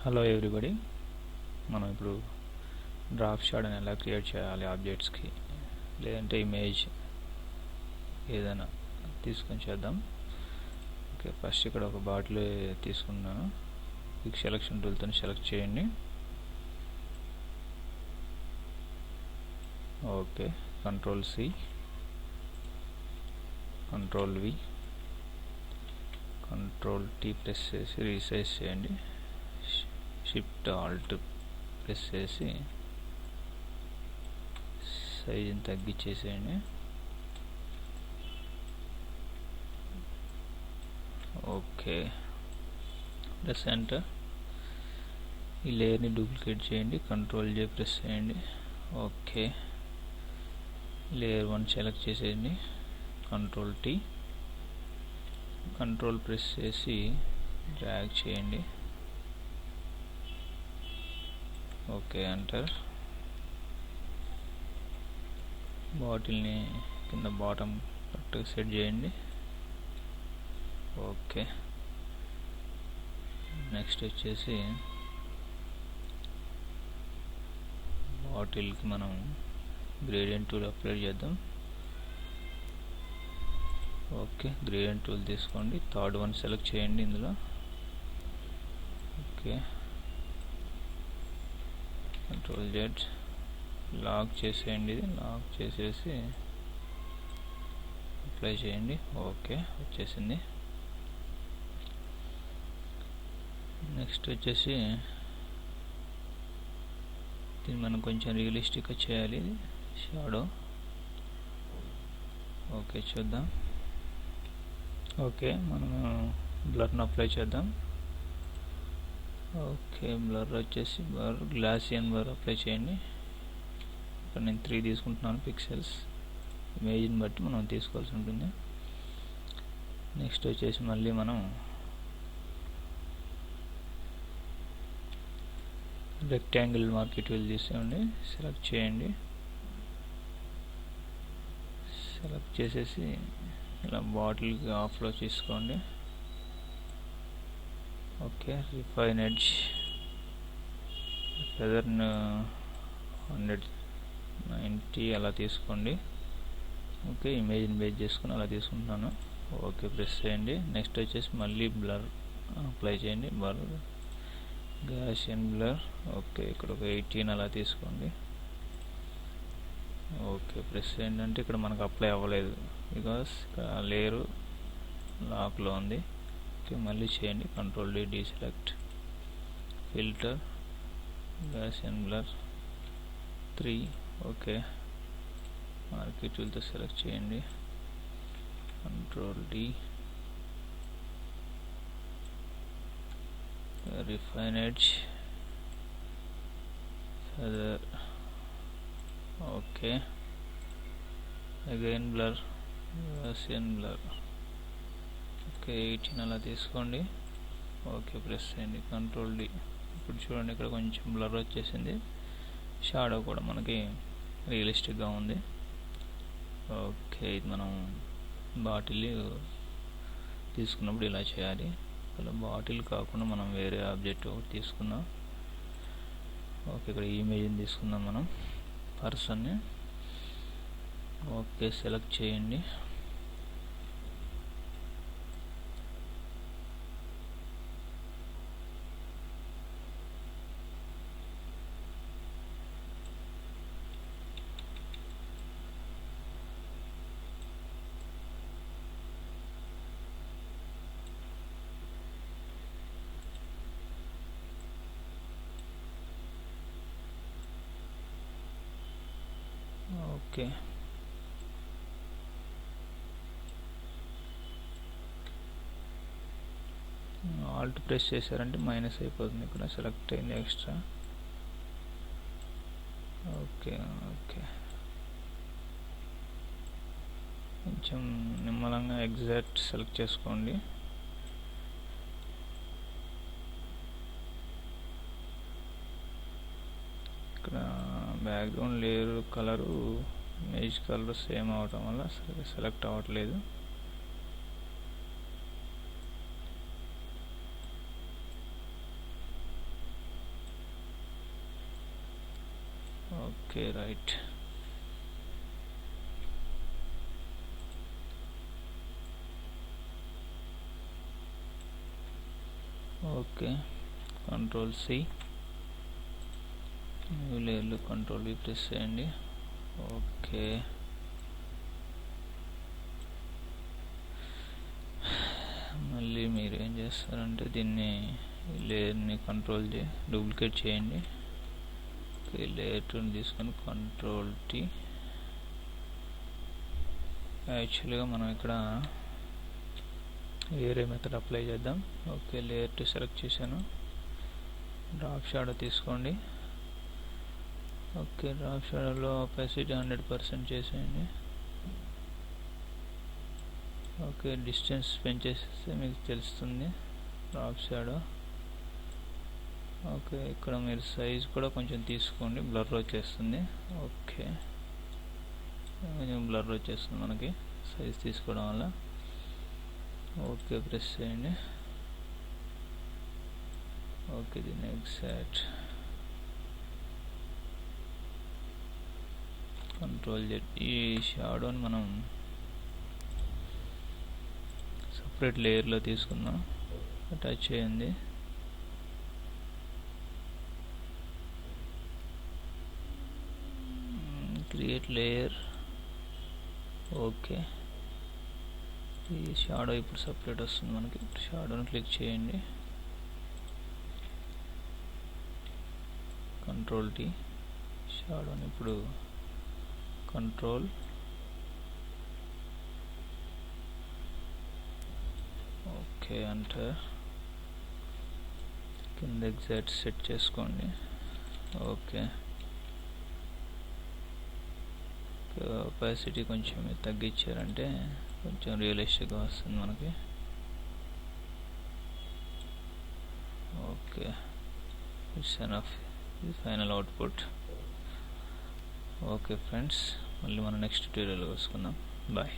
Hello everybody, మనం ఇప్పుడు drop షాడోని ఎలా క్రియేట్ చేయాలి ఆబ్జెక్ట్స్కి, లేదంటే ఇమేజ్ ఏదైనా తీసుకొని చేద్దాం. ఓకే, ఫస్ట్ ఇక్కడ ఒక బాటిల్ తీసుకున్నాను. క్విక్ సెలెక్షన్ టూల్తో సెలెక్ట్ చేయండి. Okay, control C, control V, control T press చేసి రీసైజ్ చేయండి. షిఫ్ట్ ఆల్ట్ ప్రెస్ చేసి సైజుని తగ్గించేసేయండి. Okay, press enter. ఈ లేయర్ని డూప్లికేట్ చేయండి, కంట్రోల్ జే ప్రెస్ చేయండి. ఓకే, లేయర్ 1 సెలెక్ట్ చేసేయండి, కంట్రోల్ టీ, కంట్రోల్ ప్రెస్ చేసి డ్రాగ్ చేయండి. Okay, enter. బాటిల్ని కింద బాటమ్ కరెక్ట్గా సెట్ చేయండి. ఓకే, నెక్స్ట్ వచ్చేసి బాటిల్కి మనం గ్రేడియంట్ టూల్ అప్లై చేద్దాం. ఓకే, గ్రేడియంట్ టూల్ తీసుకోండి, థర్డ్ వన్ సెలెక్ట్ చేయండి ఇందులో. ఓకే, కంట్రోల్ జెడ్, లాక్ చేసేయండి. ఇది లాక్ చేసేసి అప్లై చేయండి. ఓకే, వచ్చేసింది. నెక్స్ట్ వచ్చేసి దీన్ని మనం కొంచెం రియలిస్టిక్గా చేయాలి, షాడో. ఓకే, చూద్దాం. ఓకే, మనము బ్లర్ని అప్లై చేద్దాం. ఓకే, బ్లర్ వచ్చేసి గ్లాసియన్ బ్లర్ అప్లై చేయండి. ఇక్కడ నేను 3 తీసుకుంటున్నాను పిక్సెల్స్. ఇమేజ్ని బట్టి మనం తీసుకోవాల్సి ఉంటుంది. నెక్స్ట్ వచ్చేసి మళ్ళీ మనం రెక్టాంగిల్ మార్కెట్ వీల్ తీసుకోండి, సెలెక్ట్ చేయండి. సెలెక్ట్ చేసేసి ఇలా బాటిల్కి ఆఫ్లో తీసుకోండి. ఓకే, రిఫైన్ ఎడ్జ్ ఫెదర్ 190 అలా తీసుకోండి. ఓకే, ఇమేజ్ని బేస్ చేసుకుని అలా తీసుకుంటున్నాను. ఓకే, ప్రెస్ చేయండి. నెక్స్ట్ వచ్చేసి మళ్ళీ బ్లర్ అప్లై చేయండి, గాసియన్ బ్లర్. ఓకే, ఇక్కడ ఒక 18 అలా తీసుకోండి. ఓకే, ప్రెస్ చేయండి. అంటే ఇక్కడ మనకు అప్లై అవ్వలేదు, బికాస్ ఇక్కడ లేయరు లాక్లో ఉంది. ఓకే, మళ్ళీ చేయండి, control D, deselect, filter, Gaussian blur 3. Okay, marquee వీల్తో సెలెక్ట్ చేయండి, control D, refine edge feather. Okay, again blur, Gaussian blur. Okay, 18 అలా తీసుకోండి. ఓకే, ప్రెస్ చేయండి, కంట్రోల్ డి. ఇప్పుడు చూడండి, ఇక్కడ కొంచెం బ్లర్ వచ్చేసింది. షాడో కూడా మనకి రియలిస్టిక్గా ఉంది. ఓకే, ఇది మనం బాటిల్ తీసుకున్నప్పుడు ఇలా చేయాలి. అలా బాటిల్ కాకుండా మనం వేరే ఆబ్జెక్ట్ ఒకటి తీసుకుందాం. ఓకే, ఇక్కడ ఇమేజ్ని తీసుకుందాం మనం, పర్సన్ని. ఓకే, సెలెక్ట్ చేయండి. ఓకే, ఆల్ట్ ప్రెస్ చేశారంటే మైనస్ అయిపోతుంది. ఇక్కడ సెలెక్ట్ అయింది ఎక్స్ట్రా. ఓకే, ఓకే, కొంచెం నిమ్మలంగా ఎగ్జాక్ట్ సెలెక్ట్ చేసుకోండి. ఇక్కడ background layer colour, image colour same అవటం వల్ల సెలెక్ట్ అవ్వట్లేదు. Okay right. Okay control C, new లేయర్లు కంట్రోల్ వి ప్రెస్ చేయండి. ఓకే మళ్ళీ మీరు ఏం చేస్తారంటే దీన్ని లేయర్ని కంట్రోల్ డూప్లికేట్ చేయండి. ఓకే లేయర్ 2 తీసుకొని కంట్రోల్ టీ. యాక్చువల్గా మనం ఇక్కడ వేరే మెథడ్ అప్లై చేద్దాం. ఓకే లేయర్ 2 సెలెక్ట్ చేశాను. డ్రాప్ షాడో తీసుకోండి. ఓకే డ్రాప్ షాడోలో ఒపాసిటీ 100% చేసేయండి. ఓకే డిస్టెన్స్ పెంచేస్తే మీకు తెలుస్తుంది డ్రాప్ షాడో. ఓకే ఇక్కడ మీరు సైజ్ కూడా కొంచెం తీసుకోండి, బ్లర్ వచ్చేస్తుంది. ఓకే కొంచెం బ్లర్ వచ్చేస్తుంది మనకి సైజ్ తీసుకోవడం వల్ల. ఓకే ప్రెస్ చేయండి. ఓకే దీన్ని ఎగ్జాక్ట్ కంట్రోల్ జెడ్. ఈ షాడోని మనం సపరేట్ లేయర్లో తీసుకుందాం. అటాచ్ చేయండి. Create layer. ఓకే ఈ షాడో ఇప్పుడు సపరేట్ వస్తుంది మనకి. షాడోని క్లిక్ చేయండి. Control T. షాడోని ఇప్పుడు కంట్రోల్ ఓకే అంటర్ కింద ఎగ్జాక్ట్ సెట్ చేసుకోండి. ఓకే ఒపాసిటీ కొంచెం తగ్గించారంటే కొంచెం రియలిస్టిక్గా వస్తుంది మనకి. Okay it's enough. ఇది ఫైనల్ అవుట్పుట్. ఓకే ఫ్రెండ్స్ మళ్ళీ మనం నెక్స్ట్ ట్యూటోరియల్ కలుసుకుందాం. బాయ్.